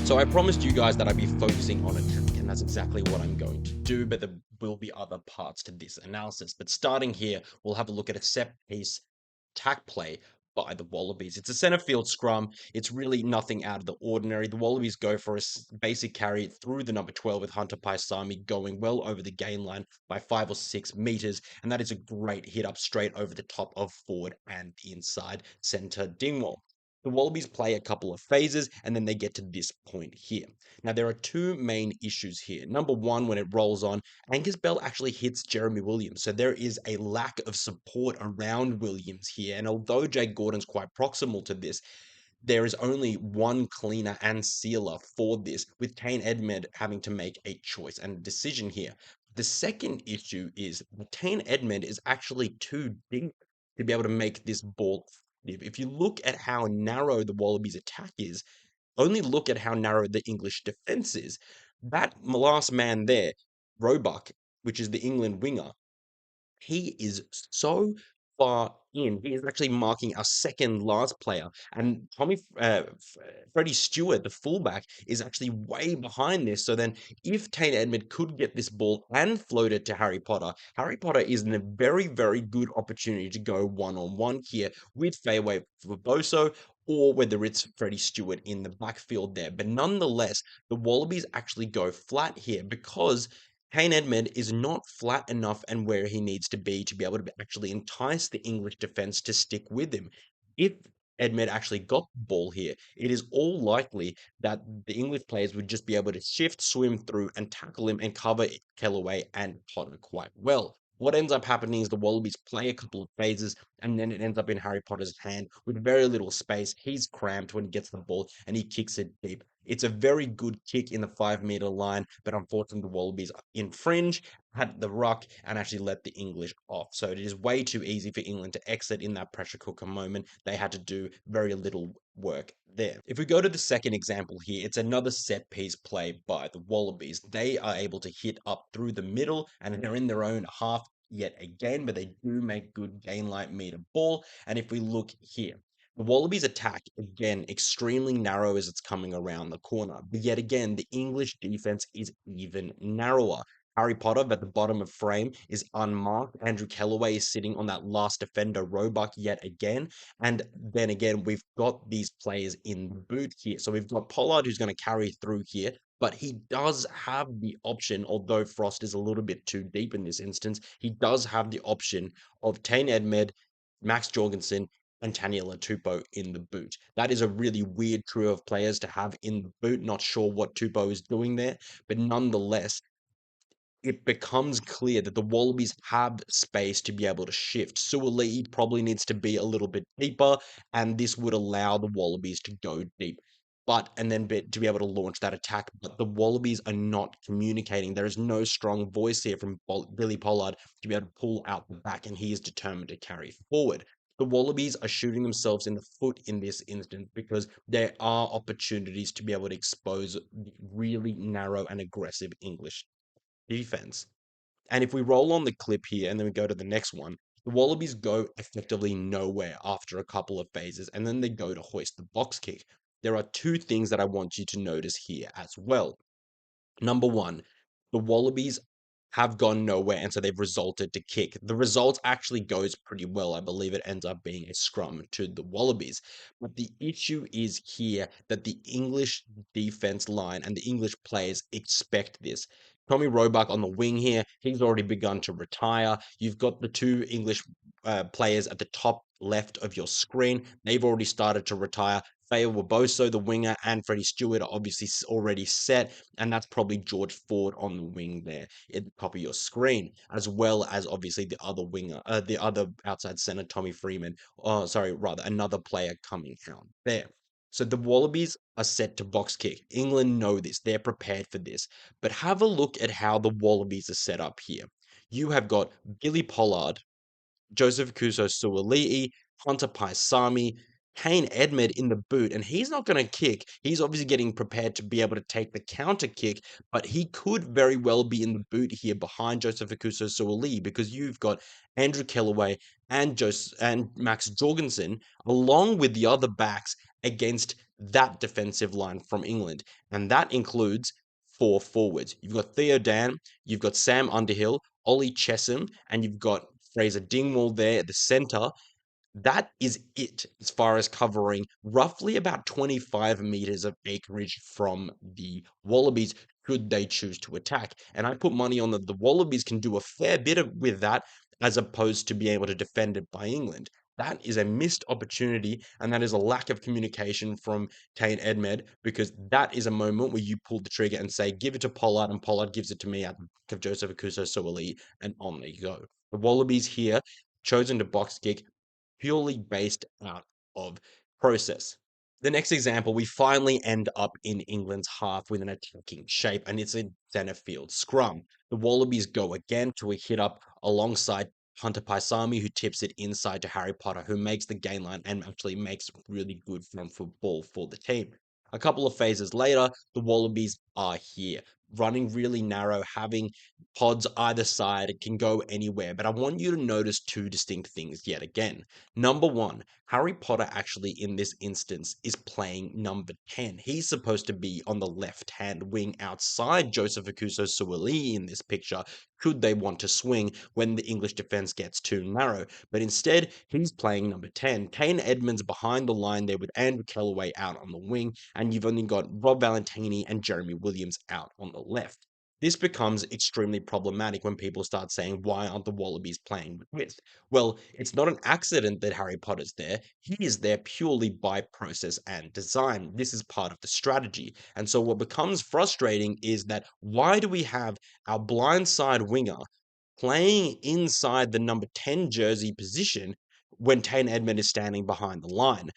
So I promised you guys that I'd be focusing on attack, and that's exactly what I'm going to do, but there will be other parts to this analysis. But starting here, we'll have a look at a set piece attack play by the Wallabies. It's a center field scrum. It's really nothing out of the ordinary. The Wallabies go for a basic carry through the number 12 with Hunter Paisami going well over the gain line by 5 or 6 meters, and that is a great hit up straight over the top of forward and inside center Dingwall. The Wallabies play a couple of phases and then they get to this point here. Now, there are two main issues here. Number one, when it rolls on, Angus Bell actually hits Jeremy Williams. So there is a lack of support around Williams here. And although Jake Gordon's quite proximal to this, there is only one cleaner and sealer for this, with Kane Edmed having to make a choice and a decision here. The second issue is Kane Edmed is actually too deep to be able to make this ball. If you look at how narrow the Wallabies attack is, only look at how narrow the English defense is. That last man there, Roebuck, which is the England winger, he is so far in. He is actually marking our second last player. And Freddie Stewart, the fullback, is actually way behind this. So then, if Tane Edmund could get this ball and float it to Harry Potter is in a very, very good opportunity to go one-on-one here with Feyi-Waboso, or whether it's Freddie Stewart in the backfield there. But nonetheless, the Wallabies actually go flat here because Kane Edmed is not flat enough and where he needs to be able to actually entice the English defense to stick with him. If Edmed actually got the ball here, it is all likely that the English players would just be able to shift, swim through, and tackle him and cover Kellaway and Potter quite well. What ends up happening is the Wallabies play a couple of phases, and then it ends up in Harry Potter's hand with very little space. He's cramped when he gets the ball, and he kicks it deep. It's a very good kick in the 5 meter line, but unfortunately, the Wallabies infringe, had the ruck, and actually let the English off. So it is way too easy for England to exit in that pressure cooker moment. They had to do very little work there. If we go to the second example here, it's another set piece play by the Wallabies. They are able to hit up through the middle, and they're in their own half yet again, but they do make good gain line meter ball. And if we look here, the Wallabies attack, again, extremely narrow as it's coming around the corner. But yet again, the English defense is even narrower. Harry Potter at the bottom of frame is unmarked. Andrew Kellaway is sitting on that last defender, Roebuck, yet again. And then again, we've got these players in the boot here. So we've got Pollard who's going to carry through here, but he does have the option, although Frost is a little bit too deep in this instance, he does have the option of Tane Edmed, Max Jorgensen, and Taniela Tupou in the boot. That is a really weird trio of players to have in the boot. Not sure what Tupou is doing there, but nonetheless, it becomes clear that the Wallabies have space to be able to shift. Suaalii probably needs to be a little bit deeper, and this would allow the Wallabies to go deep. And then to be able to launch that attack. But the Wallabies are not communicating. There is no strong voice here from Billy Pollard to be able to pull out the back, and he is determined to carry forward. The Wallabies are shooting themselves in the foot in this instance because there are opportunities to be able to expose the really narrow and aggressive English defense. And if we roll on the clip here and then we go to the next one, the Wallabies go effectively nowhere after a couple of phases, and then they go to hoist the box kick. There are two things that I want you to notice here as well. Number one, the Wallabies have gone nowhere, and so they've resulted to kick. The result actually goes pretty well. I believe it ends up being a scrum to the Wallabies. But the issue is here that the English defense line and the English players expect this. Tommy Roebuck on the wing here, he's already begun to retire. You've got the two English players at the top left of your screen. They've already started to retire. Feyi-Waboso, the winger, and Freddie Stewart are obviously already set, and that's probably George Ford on the wing there at the top of your screen, as well as obviously the other winger, the other outside center, Tommy Freeman. Oh, sorry, rather another player coming out there. So the Wallabies are set to box kick. England know this. They're prepared for this. But have a look at how the Wallabies are set up here. You have got Billy Pollard, Joseph Suaalii, Hunter Paisami, Kane Edmed in the boot, and he's not going to kick. He's obviously getting prepared to be able to take the counter kick, but he could very well be in the boot here behind Joseph Suaalii because you've got Andrew Kellaway and Max Jorgensen along with the other backs against that defensive line from England. And that includes 4 forwards. You've got Theo Dan, you've got Sam Underhill, Ollie Chesham, and you've got Fraser Dingwall there at the centre. That is it as far as covering roughly about 25 meters of acreage from the Wallabies, should they choose to attack. And I put money on that the Wallabies can do a fair bit with that, as opposed to being able to defend it by England. That is a missed opportunity, and that is a lack of communication from Tane Edmed, because that is a moment where you pull the trigger and say, give it to Pollard, and Pollard gives it to me at the back of Joseph Akuso Suaalii, and on they go. The Wallabies here chosen to box kick purely based out of process. The next example, we finally end up in England's half with an attacking shape, and it's a centre field scrum. The Wallabies go again to a hit up alongside Hunter Paisami, who tips it inside to Harry Potter, who makes the gain line and actually makes really good front foot ball for the team. A couple of phases later, the Wallabies are here, running really narrow, having pods either side. It can go anywhere, but I want you to notice two distinct things yet again. Number one, Harry Potter actually in this instance is playing number 10. He's supposed to be on the left-hand wing outside Joseph Akuso Suaalii in this picture, should they want to swing when the English defense gets too narrow. But instead, he's playing number 10. Kane Edmonds behind the line there with Andrew Kellaway out on the wing, and you've only got Rob Valentini and Jeremy Williams out on the left. This becomes extremely problematic when people start saying, why aren't the Wallabies playing with width? Well, it's not an accident that Harry Potter's there. He is there purely by process and design. This is part of the strategy. And so what becomes frustrating is that why do we have our blindside winger playing inside the number 10 jersey position when Tane Edmond is standing behind the line?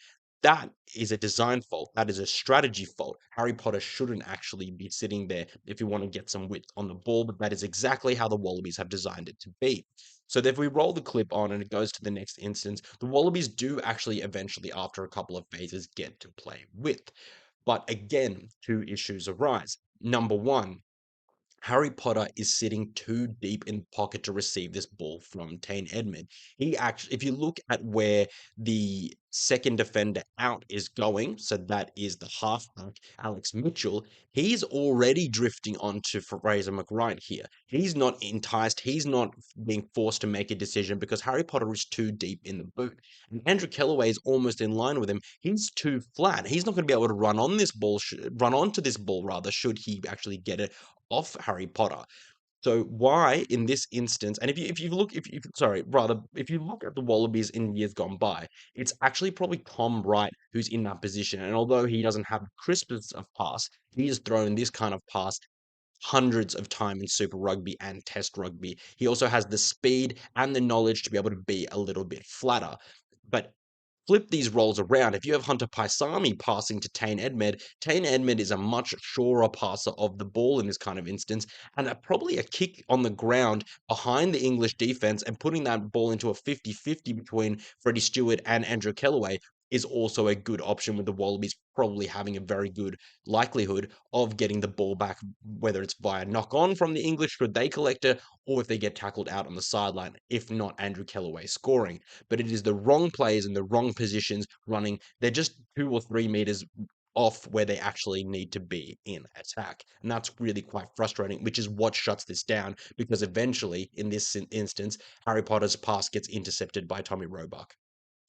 That is a design fault. That is a strategy fault. Harry Potter shouldn't actually be sitting there if you want to get some width on the ball, but that is exactly how the Wallabies have designed it to be. So if we roll the clip on and it goes to the next instance, the Wallabies do actually eventually, after a couple of phases, get to play width. But again, two issues arise. Number one, Harry Potter is sitting too deep in the pocket to receive this ball from Tane Edmond. He actually, if you look at where the second defender out is going, so that is the halfback, Alex Mitchell, he's already drifting onto Fraser McReight here. He's not enticed, he's not being forced to make a decision because Harry Potter is too deep in the boot. And Andrew Kellaway is almost in line with him. He's too flat. He's not going to be able to run on this ball, run onto this ball rather, should he actually get it off Harry Potter. So why in this instance, and if you look at the Wallabies in years gone by, it's actually probably Tom Wright who's in that position. And although he doesn't have the crispest of pass, he has thrown this kind of pass hundreds of times in Super Rugby and Test Rugby. He also has the speed and the knowledge to be able to be a little bit flatter. But flip these roles around. If you have Hunter Paisami passing to Tane Edmed is a much surer passer of the ball in this kind of instance, and probably a kick on the ground behind the English defense and putting that ball into a 50-50 between Freddie Stewart and Andrew Kellaway is also a good option, with the Wallabies probably having a very good likelihood of getting the ball back, whether it's via knock on from the English should they collect it, or if they get tackled out on the sideline, if not Andrew Kellaway scoring. But it is the wrong players in the wrong positions running. They're just 2 or 3 meters off where they actually need to be in attack. And that's really quite frustrating, which is what shuts this down, because eventually, in this instance, Harry Potter's pass gets intercepted by Tommy Roebuck,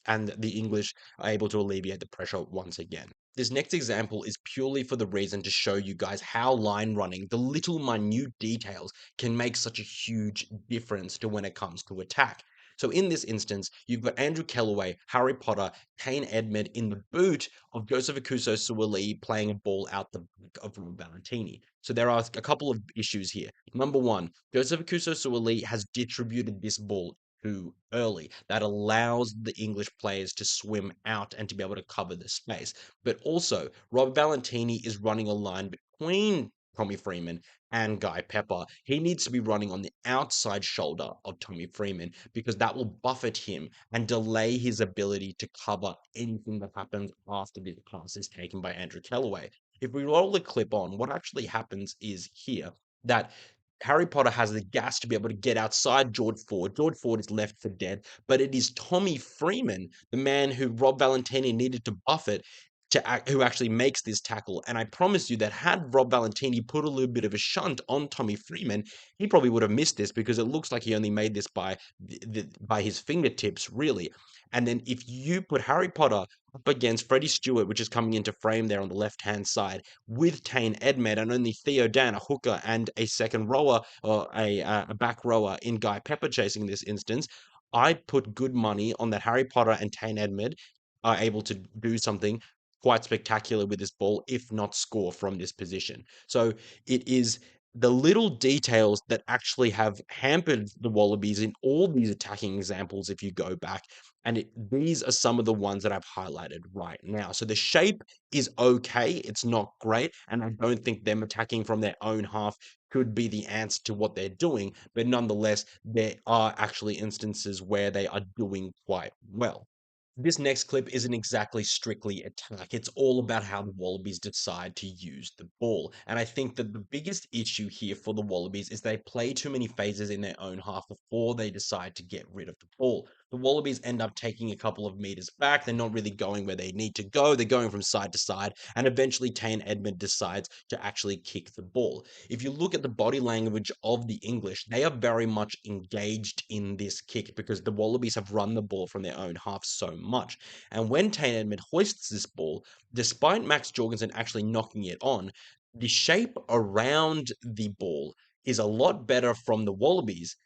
and the English are able to alleviate the pressure once again. This next example is purely for the reason to show you guys how line running, the little minute details, can make such a huge difference to when it comes to attack. So in this instance, you've got Andrew Kellaway, Harry Potter, Kane Edmed in the boot of Joseph Akuso Suaalii playing a ball out the back of Rob Valentini. So there are a couple of issues here. Number one, Joseph Akuso Suaalii has distributed this ball too early. That allows the English players to swim out and to be able to cover the space. But also, Rob Valentini is running a line between Tommy Freeman and Guy Pepper. He needs to be running on the outside shoulder of Tommy Freeman, because that will buffet him and delay his ability to cover anything that happens after this pass is taken by Andrew Kellaway. If we roll the clip on, what actually happens is here that Harry Potter has the gas to be able to get outside George Ford. George Ford is left for dead, but it is Tommy Freeman, the man who Rob Valentini needed to buffet, who actually makes this tackle. And I promise you that had Rob Valentini put a little bit of a shunt on Tommy Freeman, he probably would have missed this because it looks like he only made this by by his fingertips, really. And then if you put Harry Potter up against Freddie Stewart, which is coming into frame there on the left-hand side, with Tane Edmed and only Theo Dan, a hooker, and a second rower or a back rower in Guy Pepper chasing this instance, I put good money on that Harry Potter and Tane Edmed are able to do something quite spectacular with this ball, if not score from this position. So it is the little details that actually have hampered the Wallabies in all these attacking examples, if you go back. And these are some of the ones that I've highlighted right now. So the shape is okay. It's not great. And I don't think them attacking from their own half could be the answer to what they're doing. But nonetheless, there are actually instances where they are doing quite well. This next clip isn't exactly strictly attack. It's all about how the Wallabies decide to use the ball. And I think that the biggest issue here for the Wallabies is they play too many phases in their own half before they decide to get rid of the ball. The Wallabies end up taking a couple of meters back. They're not really going where they need to go. They're going from side to side. And eventually Tane Edmund decides to actually kick the ball. If you look at the body language of the English, they are very much engaged in this kick because the Wallabies have run the ball from their own half so much. And when Tane Edmund hoists this ball, despite Max Jorgensen actually knocking it on, the shape around the ball is a lot better from the Wallabies,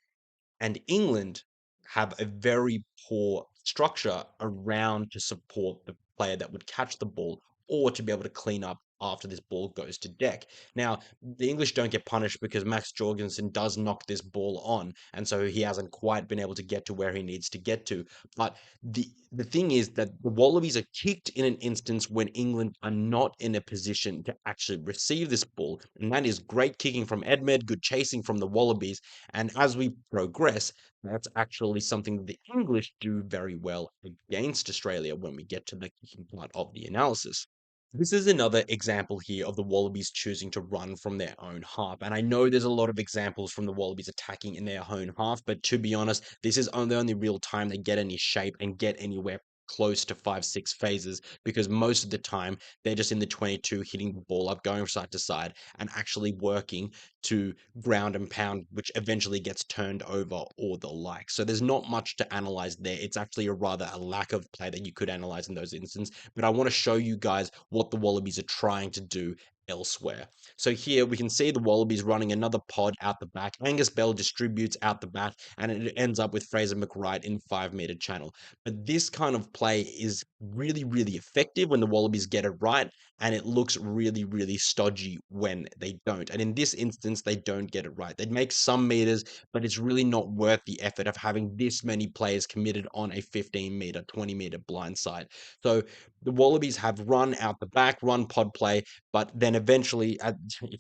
and England have a very poor structure around to support the player that would catch the ball or to be able to clean up after this ball goes to deck. Now, the English don't get punished because Max Jorgensen does knock this ball on, and so he hasn't quite been able to get to where he needs to get to. But the thing is that the Wallabies are kicked in an instance when England are not in a position to actually receive this ball, and that is great kicking from Edmed, good chasing from the Wallabies, and as we progress, that's actually something that the English do very well against Australia when we get to the kicking part of the analysis. This is another example here of the Wallabies choosing to run from their own half. And I know there's a lot of examples from the Wallabies attacking in their own half, but to be honest, this is the only real time they get any shape and get anywhere close to 5-6 phases because most of the time they're just in the 22 hitting the ball up, going from side to side, and actually working to ground and pound, which eventually gets turned over or the like. So there's not much to analyze there. It's actually a lack of play that you could analyze in those instances. But I want to show you guys what the Wallabies are trying to do elsewhere. So here we can see the Wallabies running another pod out the back. Angus Bell distributes out the back and it ends up with Fraser McWright in 5-meter channel. But this kind of play is really, really effective when the Wallabies get it right, and it looks really, really stodgy when they don't. And in this instance, they don't get it right. They make some meters, but it's really not worth the effort of having this many players committed on a 15-meter, 20-meter blindside. So the Wallabies have run out the back, run pod play, but then eventually at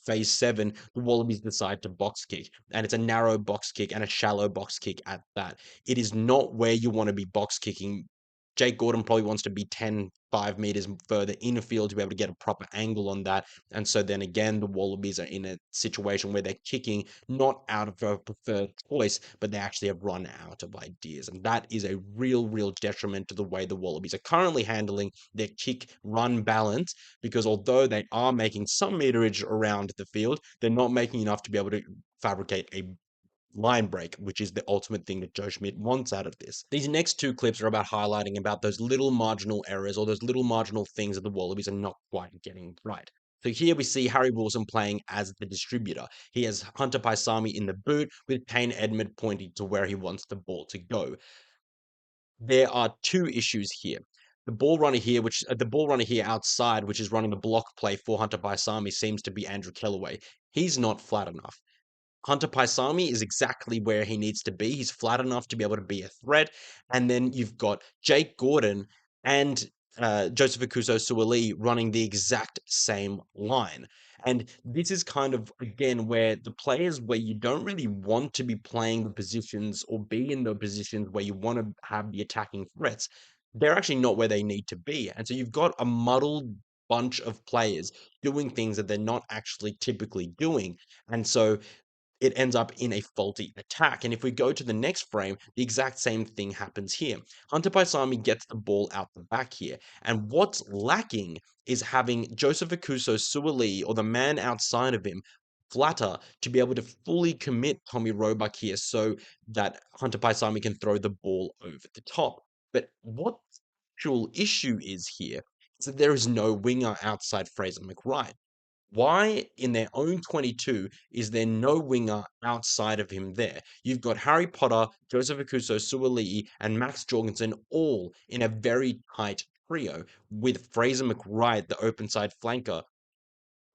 phase 7, the Wallabies decide to box kick. And it's a narrow box kick and a shallow box kick at that. It is not where you want to be box kicking. Jake Gordon probably wants to be 5 meters further infield to be able to get a proper angle on that. And so then again, the Wallabies are in a situation where they're kicking not out of a preferred choice, but they actually have run out of ideas. And that is a real, real detriment to the way the Wallabies are currently handling their kick run balance, because although they are making some meterage around the field, they're not making enough to be able to fabricate a line break, which is the ultimate thing that Joe Schmidt wants out of this. These next two clips are about highlighting about those little marginal errors or those little marginal things that the Wallabies are not quite getting right. So here we see Harry Wilson playing as the distributor. He has Hunter Paisami in the boot with Kane Edmund pointing to where he wants the ball to go. There are two issues here. The ball runner here outside, which is running the block play for Hunter Paisami, seems to be Andrew Kellaway. He's not flat enough. Hunter Paisami is exactly where he needs to be. He's flat enough to be able to be a threat. And then you've got Jake Gordon and Joseph Akuso Suoli running the exact same line. And this is kind of, again, where the players where you don't really want to be playing the positions or be in the positions where you want to have the attacking threats, they're actually not where they need to be. And so you've got a muddled bunch of players doing things that they're not actually typically doing. And so it ends up in a faulty attack. And if we go to the next frame, the exact same thing happens here. Hunter Paisami gets the ball out the back here. And what's lacking is having Joseph Akuso Suali, or the man outside of him, flatter to be able to fully commit Tommy Roebuck here so that Hunter Paisami can throw the ball over the top. But what the actual issue is here is that there is no winger outside Fraser McReight. Why, in their own 22, is there no winger outside of him there? You've got Harry Potter, Joseph Akuso, Suaalii, and Max Jorgensen all in a very tight trio, with Fraser McReight, the open side flanker,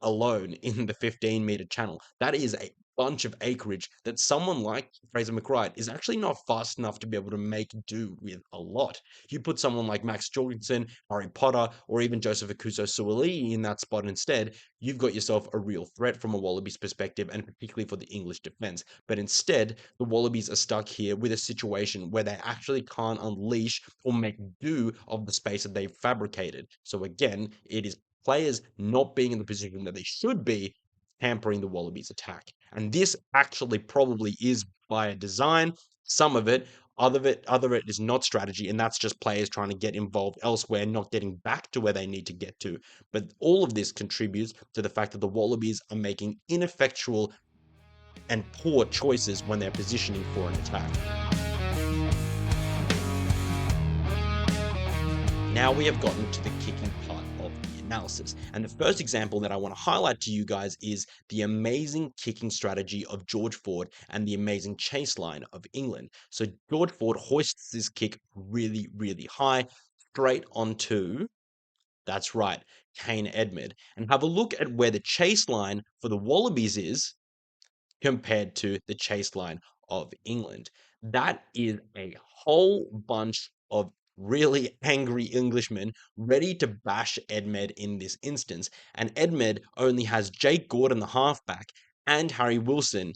alone in the 15-meter channel. That is a bunch of acreage that someone like Fraser McReight is actually not fast enough to be able to make do with a lot. You put someone like Max Jorgensen, Harry Potter, or even Joseph Akuso Suaalii in that spot instead, you've got yourself a real threat from a Wallabies perspective, and particularly for the English defense. But instead, the Wallabies are stuck here with a situation where they actually can't unleash or make do of the space that they've fabricated. So again, it is players not being in the position that they should be, hampering the Wallabies' attack. And this actually probably is by design. Some of it, other of it is not strategy, and that's just players trying to get involved elsewhere, not getting back to where they need to get to. But all of this contributes to the fact that the Wallabies are making ineffectual and poor choices when they're positioning for an attack. Now we have gotten to the kicking part of the analysis. And the first example that I want to highlight to you guys is the amazing kicking strategy of George Ford and the amazing chase line of England. So George Ford hoists this kick really, really high, straight onto, that's right, Kane Edmed. And have a look at where the chase line for the Wallabies is compared to the chase line of England. That is a whole bunch of really angry Englishmen ready to bash Edmed in this instance. And Edmed only has Jake Gordon, the halfback, and Harry Wilson,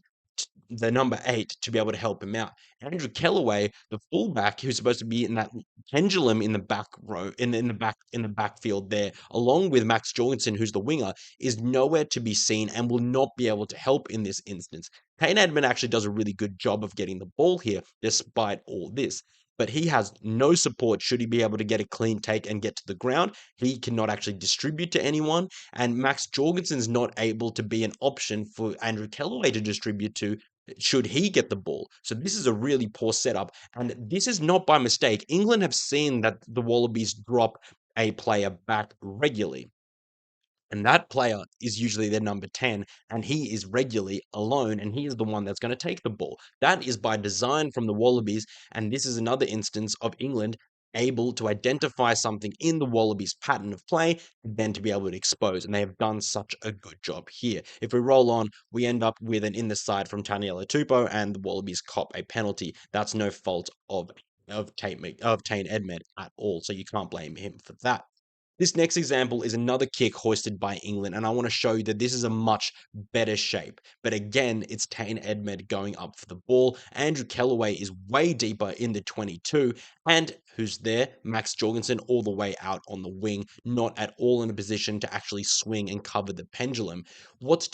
the number 8, to be able to help him out. Andrew Kellaway, the fullback, who's supposed to be in that pendulum in the back row, in the backfield there, along with Max Jorgensen, who's the winger, is nowhere to be seen and will not be able to help in this instance. Kane Edmund actually does a really good job of getting the ball here, despite all this. But he has no support should he be able to get a clean take and get to the ground. He cannot actually distribute to anyone. And Max Jorgensen's not able to be an option for Andrew Kellaway to distribute to should he get the ball. So this is a really poor setup. And this is not by mistake. England have seen that the Wallabies drop a player back regularly. And that player is usually their number 10, and he is regularly alone, and he is the one that's going to take the ball. That is by design from the Wallabies, and this is another instance of England able to identify something in the Wallabies' pattern of play, then to be able to expose, and they have done such a good job here. If we roll on, we end up with an in the side from Taniela Tupou, and the Wallabies cop a penalty. That's no fault of Tane Edmed at all, so you can't blame him for that. This next example is another kick hoisted by England, and I want to show you that this is a much better shape. But again, it's Tane Edmed going up for the ball. Andrew Kellaway is way deeper in the 22, and who's there? Max Jorgensen all the way out on the wing, not at all in a position to actually swing and cover the pendulum. What's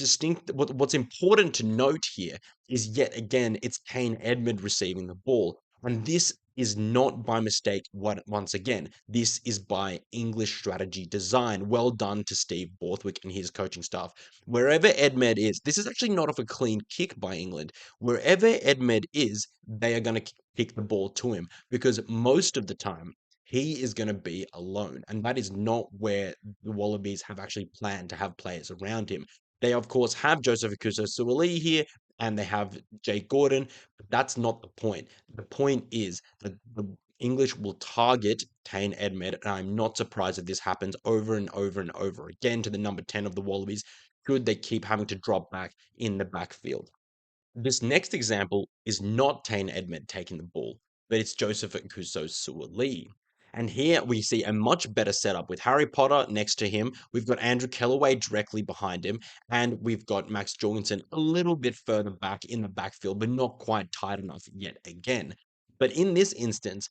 important to note here is yet again, it's Tane Edmed receiving the ball. And this is not by mistake once again. This is by English strategy design. Well done to Steve Borthwick and his coaching staff. Wherever Edmed is, this is actually not off a clean kick by England. Wherever Edmed is, they are going to kick the ball to him because most of the time he is going to be alone. And that is not where the Wallabies have actually planned to have players around him. They, of course, have Joseph Akuso Suaalii here, and they have Jake Gordon, but that's not the point. The point is that the English will target Tane Edmed, and I'm not surprised if this happens over and over and over again to the number 10 of the Wallabies, should they keep having to drop back in the backfield. This next example is not Tane Edmed taking the ball, but it's Joseph Nkuso Suaalii. And here we see a much better setup with Harry Potter next to him. We've got Andrew Kellaway directly behind him, and we've got Max Jorgensen a little bit further back in the backfield, but not quite tight enough yet again. But in this instance,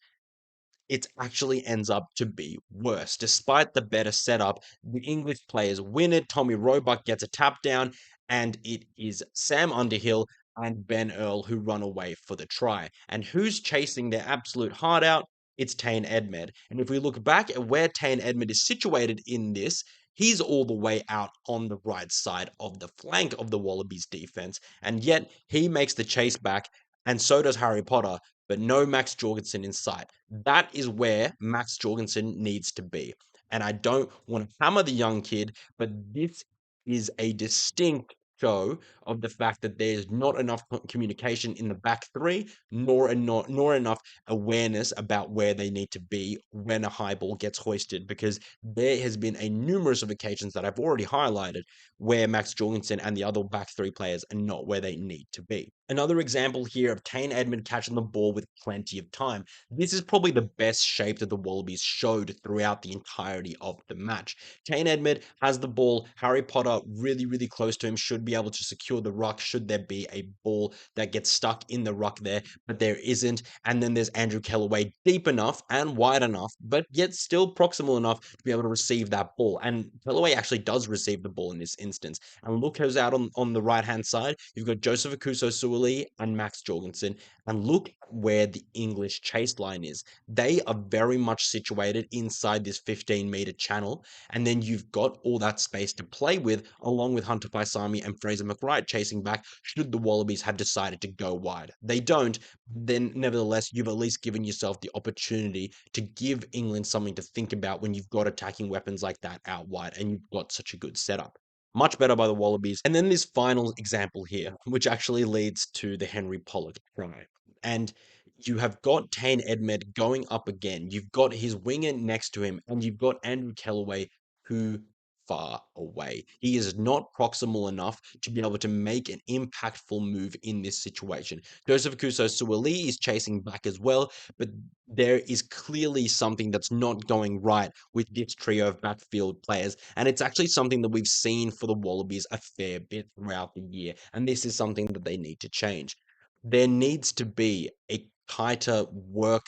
it actually ends up to be worse. Despite the better setup, the English players win it. Tommy Roebuck gets a tap down, and it is Sam Underhill and Ben Earl who run away for the try. And who's chasing their absolute heart out? It's Tane Edmed. And if we look back at where Tane Edmed is situated in this, he's all the way out on the right side of the flank of the Wallabies defense. And yet he makes the chase back, and so does Harry Potter, but no Max Jorgensen in sight. That is where Max Jorgensen needs to be. And I don't want to hammer the young kid, but this is a distinct show of the fact that there's not enough communication in the back three, nor enough awareness about where they need to be when a high ball gets hoisted. Because there has been a numerous of occasions that I've already highlighted where Max Jorgensen and the other back three players are not where they need to be. Another example here of Tane Edmond catching the ball with plenty of time. This is probably the best shape that the Wallabies showed throughout the entirety of the match. Tane Edmond has the ball. Harry Potter really, really close to him, should be able to secure the ruck should there be a ball that gets stuck in the ruck there, but there isn't. And then there's Andrew Kellaway, deep enough and wide enough, but yet still proximal enough to be able to receive that ball. And Kellaway actually does receive the ball in this instance. And look who's out on the right-hand side. You've got Joseph Akuso-Suaalii and Max Jorgensen. And look where the English chase line is. They are very much situated inside this 15-meter channel, and then you've got all that space to play with, along with Hunter Paisami and Fraser McReight chasing back should the Wallabies have decided to go wide. They don't, then nevertheless, you've at least given yourself the opportunity to give England something to think about when you've got attacking weapons like that out wide and you've got such a good setup. Much better by the Wallabies. And then this final example here, which actually leads to the Henry Pollock try. And you have got Tane Edmed going up again. You've got his winger next to him, and you've got Andrew Kellaway too far away. He is not proximal enough to be able to make an impactful move in this situation. Joseph Akuso-Suaalii is chasing back as well, but there is clearly something that's not going right with this trio of backfield players, and it's actually something that we've seen for the Wallabies a fair bit throughout the year, and this is something that they need to change. There needs to be a tighter work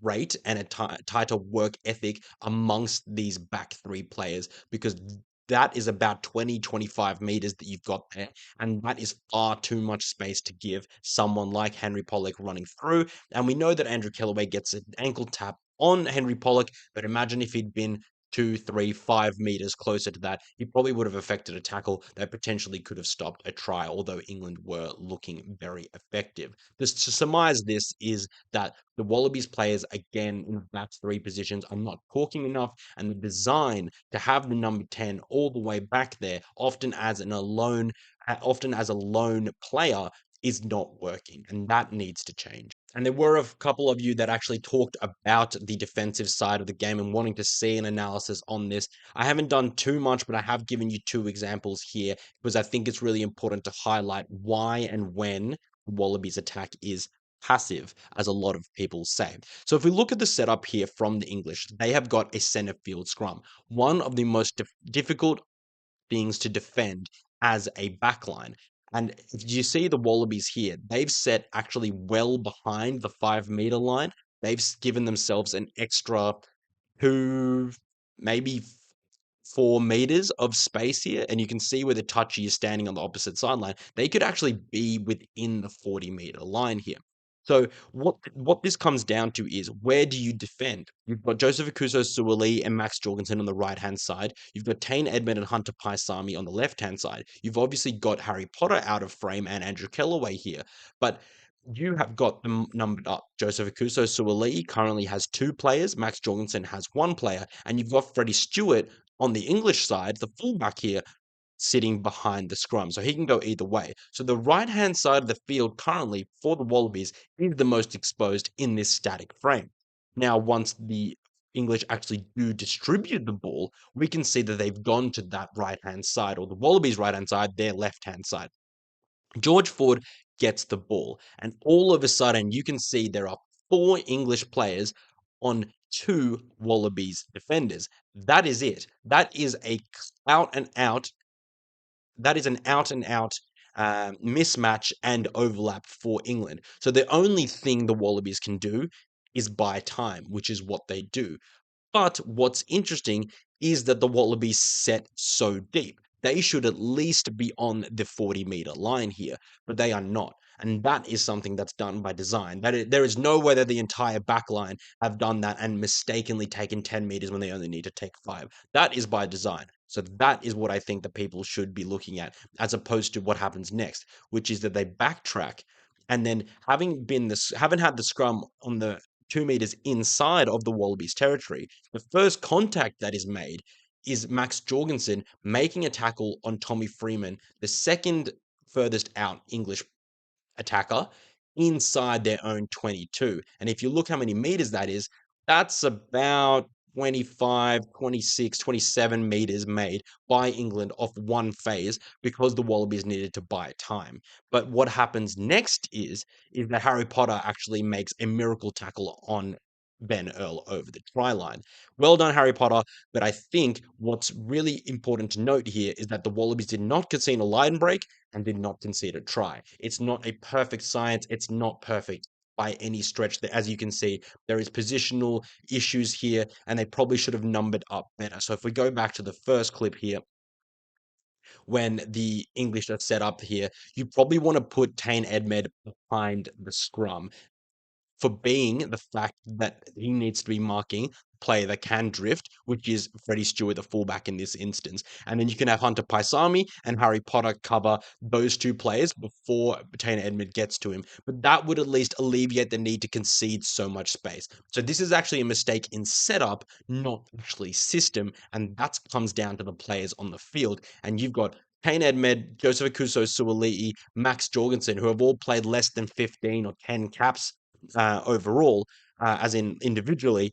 rate and a tighter work ethic amongst these back three players, because that is about 20-25 meters that you've got there, and that is far too much space to give someone like Henry Pollock running through. And we know that Andrew Kellaway gets an ankle tap on Henry Pollock, but imagine if he'd been 2, 3, 5 meters closer to that, he probably would have affected a tackle that potentially could have stopped a try, although England were looking very effective. Just to surmise this is that the Wallabies players, again, in the back three positions, are not talking enough, and the design to have the number 10 all the way back there, often as a lone player, is not working, and that needs to change. And there were a couple of you that actually talked about the defensive side of the game and wanting to see an analysis on this. I haven't done too much, but I have given you two examples here because I think it's really important to highlight why and when the Wallabies attack is passive, as a lot of people say. So if we look at the setup here from the English, they have got a center field scrum, one of the most difficult things to defend as a backline. And if you see the Wallabies here, they've set actually well behind the 5 meter line. They've given themselves an extra 2, maybe 4 meters of space here, and you can see where the touchy is standing on the opposite sideline. They could actually be within the 40-meter line here. So what this comes down to is, where do you defend? You've got Joseph Akuso-Suaalii and Max Jorgensen on the right-hand side. You've got Tane Edmond and Hunter Paisami on the left-hand side. You've obviously got Harry Potter out of frame and Andrew Kellaway here. But you have got them numbered up. Joseph Akuso-Suaalii currently has 2 players. Max Jorgensen has 1 player. And you've got Freddie Stewart on the English side, the fullback here, sitting behind the scrum. So he can go either way. So the right-hand side of the field currently for the Wallabies is the most exposed in this static frame. Now, once the English actually do distribute the ball, we can see that they've gone to that right-hand side, or the Wallabies' right-hand side, their left-hand side. George Ford gets the ball, and all of a sudden you can see there are 4 English players on 2 Wallabies defenders. That is it. That is out and out that is an out and out mismatch and overlap for England. So the only thing the Wallabies can do is buy time, which is what they do. But what's interesting is that the Wallabies set so deep. They should at least be on the 40-meter line here, but they are not. And that is something that's done by design. There is no way that the entire back line have done that and mistakenly taken 10 meters when they only need to take 5. That is by design. So that is what I think that people should be looking at, as opposed to what happens next, which is that they backtrack and then having had the scrum on the 2 meters inside of the Wallabies territory, the first contact that is made is Max Jorgensen making a tackle on Tommy Freeman, the second furthest out English attacker, inside their own 22. And if you look how many meters that is, that's about 25, 26, 27 meters made by England off one phase because the Wallabies needed to buy time. But what happens next is that Harry Potter actually makes a miracle tackle on Ben Earl over the try line. Well done, Harry Potter. But I think what's really important to note here is that the Wallabies did not concede a line break and did not concede a try. It's not a perfect science. It's not perfect by any stretch. As you can see, there is positional issues here, and they probably should have numbered up better. So if we go back to the first clip here, when the English are set up here, you probably want to put Tane Edmed behind the scrum for being the fact that he needs to be marking player that can drift, which is Freddie Stewart, the fullback in this instance. And then you can have Hunter Paisami and Harry Potter cover those two players before Taylor Edmund gets to him. But that would at least alleviate the need to concede so much space. So this is actually a mistake in setup, not actually system. And that comes down to the players on the field. And you've got Kane Edmed, Joseph Akuso Suali'i, Max Jorgensen, who have all played less than 15 or 10 caps overall, as in individually,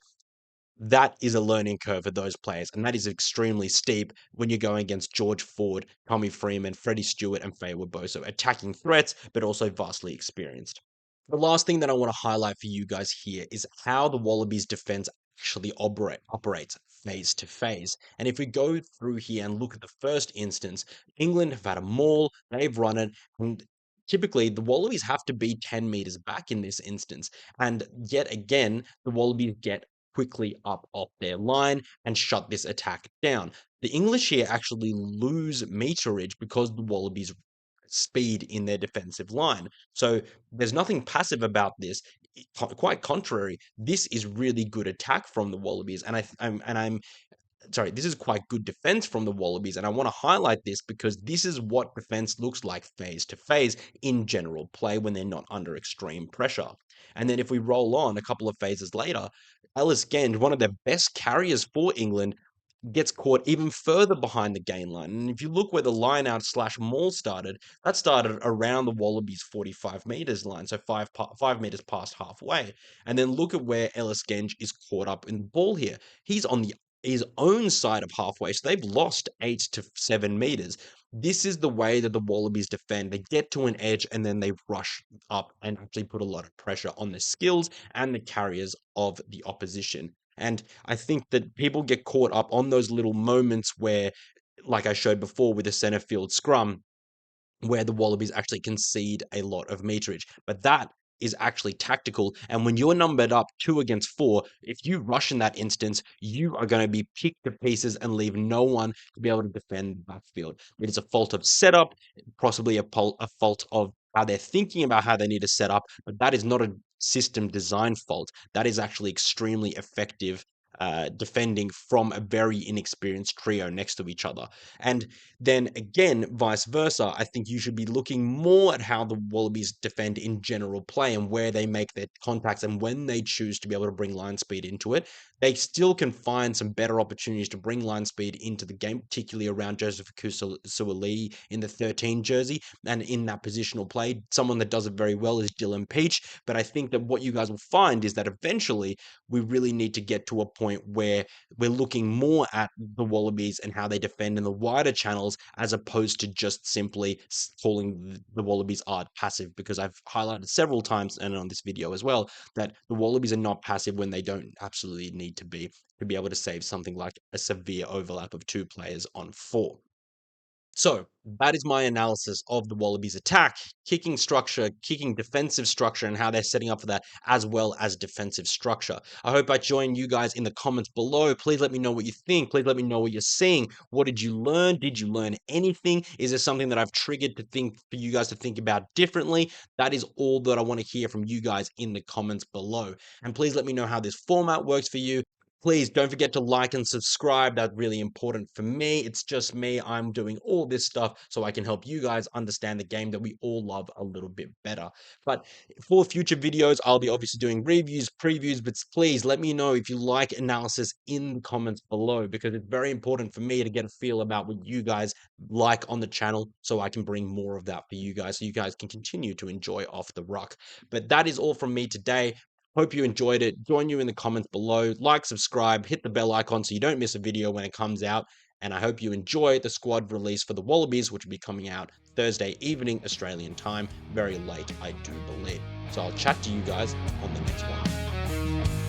that is a learning curve for those players. And that is extremely steep when you're going against George Ford, Tommy Freeman, Freddie Stewart, and Feyi-Waboso, attacking threats, but also vastly experienced. The last thing that I want to highlight for you guys here is how the Wallabies defense actually operates phase to phase. And if we go through here and look at the first instance, England have had a maul, they've run it, and typically the Wallabies have to be 10 meters back in this instance. And yet again, the Wallabies get quickly up off their line and shut this attack down. The English here actually lose meterage because the Wallabies speed in their defensive line. So there's nothing passive about this. Quite contrary, this is really good attack from the Wallabies, and I'm sorry, this is quite good defense from the Wallabies, and I want to highlight this because this is what defense looks like phase to phase in general play when they're not under extreme pressure. And then if we roll on a couple of phases later, Ellis Genge, one of the best carriers for England, gets caught even further behind the gain line. And if you look where the line out slash maul started, that started around the Wallabies 45 meters line, so 5 meters past halfway. And then look at where Ellis Genge is caught up in the ball here. He's on the his own side of halfway, so they've lost 8 to 7 meters. This is the way that the Wallabies defend. They get to an edge and then they rush up and actually put a lot of pressure on the skills and the carriers of the opposition. And I think that people get caught up on those little moments where, like I showed before with the center field scrum, where the Wallabies actually concede a lot of meterage. But that is actually tactical. And when you're numbered up 2 against 4, if you rush in that instance, you are going to be picked to pieces and leave no one to be able to defend the backfield. It is a fault of setup, possibly a fault of how they're thinking about how they need to set up, but that is not a system design fault. That is actually extremely effective defending from a very inexperienced trio next to each other. And then again, vice versa, I think you should be looking more at how the Wallabies defend in general play and where they make their contacts and when they choose to be able to bring line speed into it. They still can find some better opportunities to bring line speed into the game, particularly around Joseph Suali'i in the 13 jersey and in that positional play. Someone that does it very well is Dylan Peach. But I think that what you guys will find is that eventually we really need to get to a point where we're looking more at the Wallabies and how they defend in the wider channels as opposed to just simply calling the Wallabies art passive, because I've highlighted several times and on this video as well that the Wallabies are not passive when they don't absolutely need to be able to save something like a severe overlap of 2 players on 4. So that is my analysis of the Wallabies attack, kicking structure, kicking defensive structure, and how they're setting up for that, as well as defensive structure. I hope I join you guys in the comments below. Please let me know what you think. Please let me know what you're seeing. What did you learn? Did you learn anything? Is there something that I've triggered to think for you guys to think about differently? That is all that I want to hear from you guys in the comments below. And please let me know how this format works for you. Please don't forget to like and subscribe. That's really important for me. It's just me. I'm doing all this stuff so I can help you guys understand the game that we all love a little bit better. But for future videos, I'll be obviously doing reviews, previews, but please let me know if you like analysis in the comments below, because it's very important for me to get a feel about what you guys like on the channel so I can bring more of that for you guys so you guys can continue to enjoy Off the Ruck. But that is all from me today. Hope you enjoyed it. Join you in the comments below. Like, subscribe, hit the bell icon so you don't miss a video when it comes out. And I hope you enjoy the squad release for the Wallabies, which will be coming out Thursday evening Australian time. Very late, I do believe. So I'll chat to you guys on the next one.